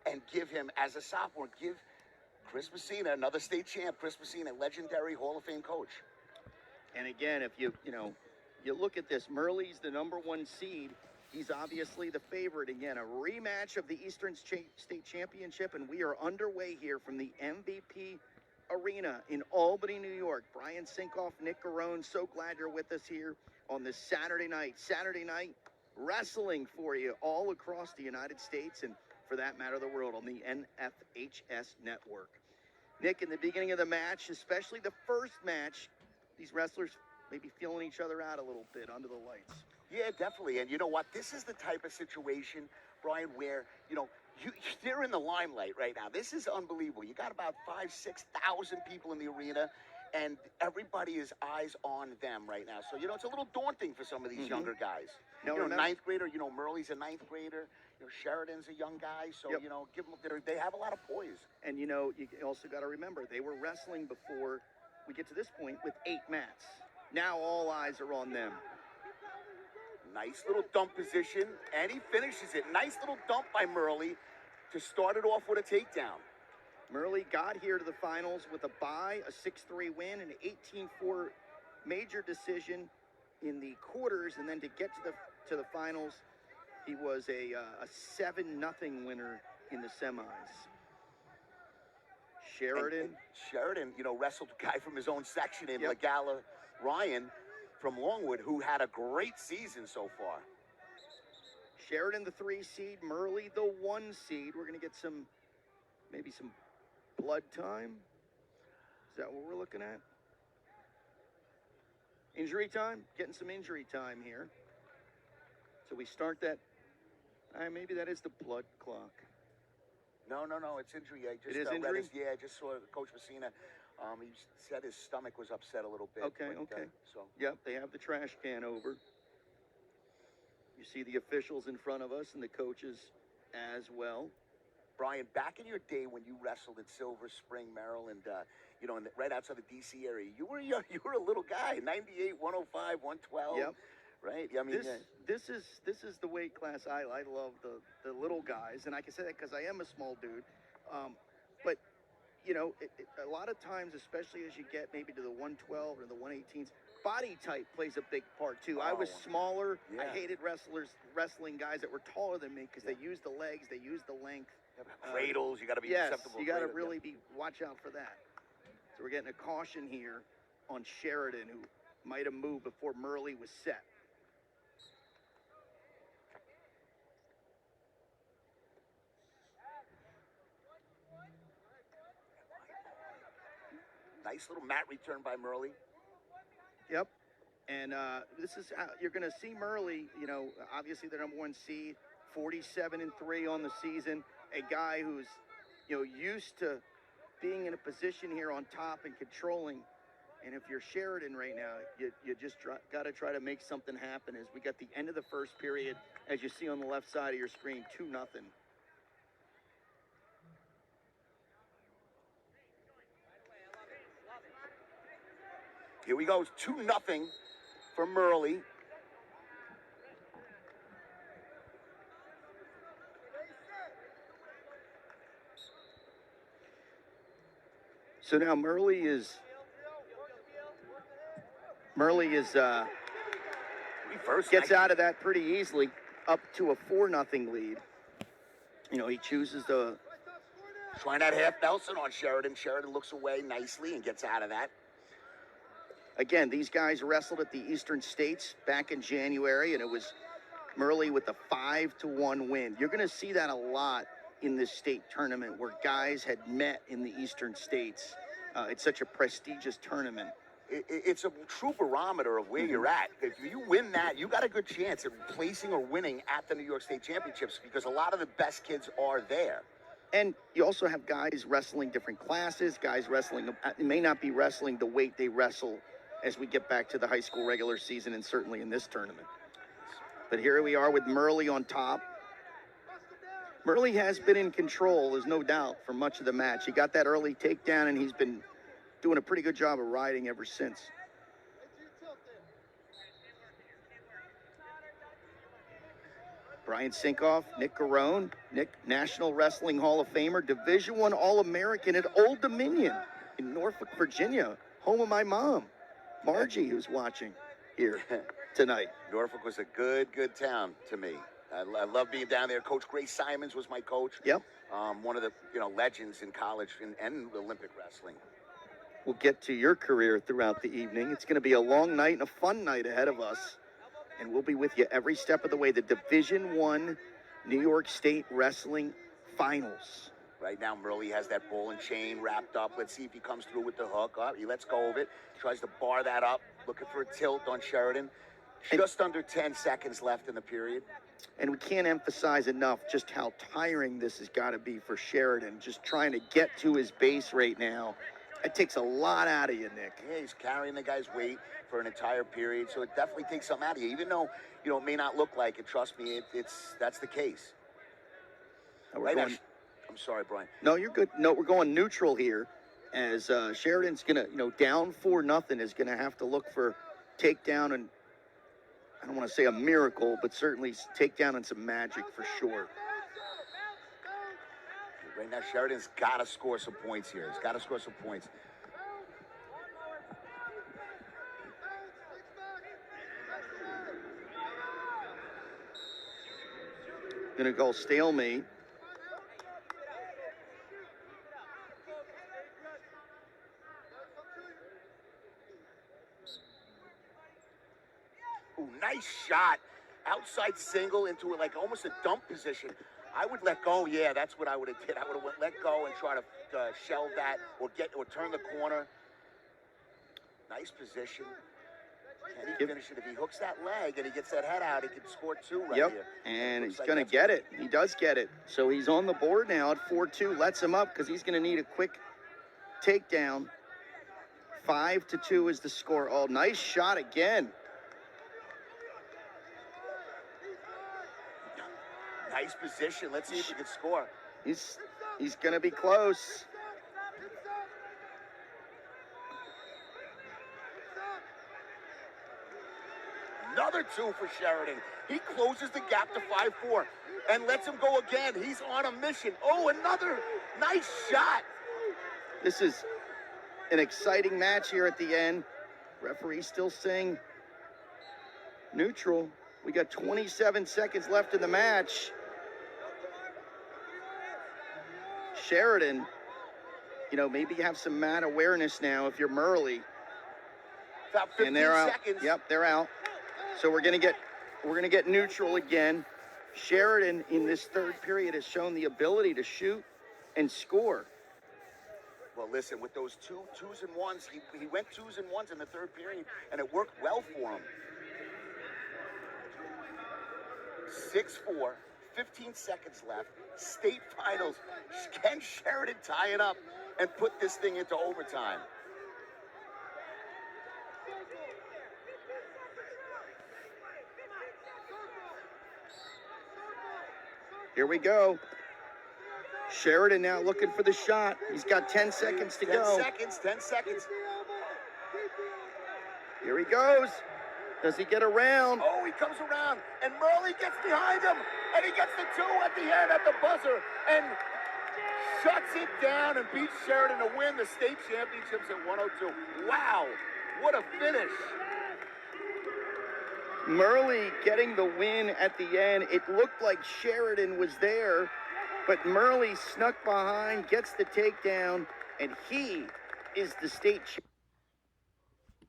and give him, as a sophomore, give Chris Messina, another state champ, Chris Messina, legendary Hall of Fame coach. And again, if you look at this, Murley's the #1 seed. He's obviously the favorite. Again, a rematch of the Eastern State Championship, and we are underway here from the MVP Arena in Albany, New York. Brian Sinkoff, Nick Garone, so glad you're with us here on this Saturday night. Saturday night wrestling for you all across the United States and, for that matter, the world on the NFHS network. Nick, in the beginning of the match, especially the first match, these wrestlers may be feeling each other out a little bit under the lights. Yeah, definitely. And you know what? This is the type of situation, Brian, where, they're in the limelight right now. This is unbelievable. You got about 5,000 to 6,000 people in the arena, and everybody is eyes on them right now. So, it's a little daunting for some of these younger guys. Ninth grader, Murley's a ninth grader. Sheridan's a young guy. So, give them, they have a lot of poise. And, you also got to remember, they were wrestling before we get to this point with 8 mats. Now all eyes are on them. Nice little dump position, and he finishes it. Nice little dump by Murley to start it off with a takedown. Murley got here to the finals with a bye, a 6-3 win, an 18-4 major decision in the quarters, and then to get to the finals, he was a 7-0 winner in the semis. Sheridan, wrestled a guy from his own section in Legala, Ryan from Longwood, who had a great season so far. Sheridan, the 3 seed, Murley, the 1 seed. We're going to get maybe some blood time. Is that what we're looking at? Injury time? Getting some injury time here. So we start that. Maybe that is the blood clock. No, it's injury. It is injury? I just saw Coach Messina. He said his stomach was upset a little bit. Okay. Yep, they have the trash can over. You see the officials in front of us and the coaches as well. Brian, back in your day when you wrestled at Silver Spring, Maryland, right outside the D.C. area, you were a little guy, 98, 105, 112. Yep. Right? This is the weight class I love, the little guys, and I can say that because I am a small dude. But a lot of times, especially as you get maybe to the 112 or the 118s, body type plays a big part too. I was smaller. Yeah. I hated wrestling guys that were taller than me because they used the legs, they used the length. Cradles, you got to be acceptable. You got to really watch out for that. So we're getting a caution here on Sheridan, who might have moved before Murley was set. Nice little mat return by Murley. Yep. And this is how you're going to see Murley, obviously the #1 seed, 47-3 on the season. A guy who's, used to being in a position here on top and controlling. And if you're Sheridan right now, you just got to try to make something happen. As we got the end of the first period, as you see on the left side of your screen, 2-0. Here we go, 2-0 for Murley. So now Murley gets out of that pretty easily, up to a 4-0 lead. He chooses to trying that half Nelson on Sheridan. Sheridan looks away nicely and gets out of that. Again, these guys wrestled at the Eastern States back in January, and it was Murley with a 5-1 win. You're going to see that a lot in this state tournament where guys had met in the Eastern States. It's such a prestigious tournament. It's a true barometer of where you're at. If you win that, you got a good chance at placing or winning at the New York State Championships because a lot of the best kids are there. And you also have guys wrestling different classes, guys may not be wrestling the weight they wrestle as we get back to the high school regular season and certainly in this tournament. But here we are with Murley on top. Murley has been in control, there's no doubt, for much of the match. He got that early takedown, and he's been doing a pretty good job of riding ever since. Brian Sinkoff, Nick Garone, Nick, National Wrestling Hall of Famer, Division I All-American at Old Dominion in Norfolk, Virginia, home of my mom, Margie, who's watching here tonight. Norfolk was a good town to me. I love being down there. Coach Grace Simons was my coach. Yep. One of the legends in college and Olympic wrestling. We'll get to your career throughout the evening. It's going to be a long night and a fun night ahead of us. And we'll be with you every step of the way. The Division I New York State Wrestling Finals. Right now, Murley has that ball and chain wrapped up. Let's see if he comes through with the hook. He lets go of it. Tries to bar that up. Looking for a tilt on Sheridan. Just under 10 seconds left in the period. And we can't emphasize enough just how tiring this has got to be for Sheridan. Just trying to get to his base right now. It takes a lot out of you, Nick. Yeah, he's carrying the guy's weight for an entire period, so it definitely takes something out of you. Even though, it may not look like it, trust me, that's the case. Right now, I'm sorry, Brian. No, you're good. No, we're going neutral here as Sheridan's going to, down 4-0, is going to have to look for takedown, and I don't want to say a miracle, but certainly takedown and some magic for sure. Right now, Sheridan's got to score some points here. He's got to score some points. Gonna go stalemate. Ooh, nice shot. Outside single into like almost a dump position. I would let go. Yeah, that's what I would have did. I would have let go and try to shelve that or turn the corner. Nice position. Can he finish it? If he hooks that leg and he gets that head out, he can score 2 right here. And he's going to get it. He does get it. So he's on the board now at 4-2. Lets him up because he's going to need a quick takedown. 5-2 is the score. Oh, nice shot again. Nice position. Let's see if he can score. He's going to be close. Another 2 for Sheridan. He closes the gap to 5-4 and lets him go again. He's on a mission. Oh, another nice shot. This is an exciting match here at the end. Referee still saying neutral. We got 27 seconds left in the match. Sheridan, maybe have some mat awareness now if you're Murley. About 15 and they're out. seconds. Yep, they're out. So we're gonna get neutral again. Sheridan in this third period has shown the ability to shoot and score. Well, listen, with those twos and ones, he went 2s and 1s in the third period, and it worked well for him. 6-4, 15 seconds left. State finals. Can Sheridan tie it up and put this thing into overtime? Here we go. Sheridan now looking for the shot. He's got 10 seconds to go. 10 seconds. Here he goes. Does he get around? Oh, he comes around, and Murley gets behind him, and he gets the 2 at the end at the buzzer, and shuts it down and beats Sheridan to win the state championships at 102. Wow, what a finish. Murley getting the win at the end. It looked like Sheridan was there, but Murley snuck behind, gets the takedown, and he is the state champion.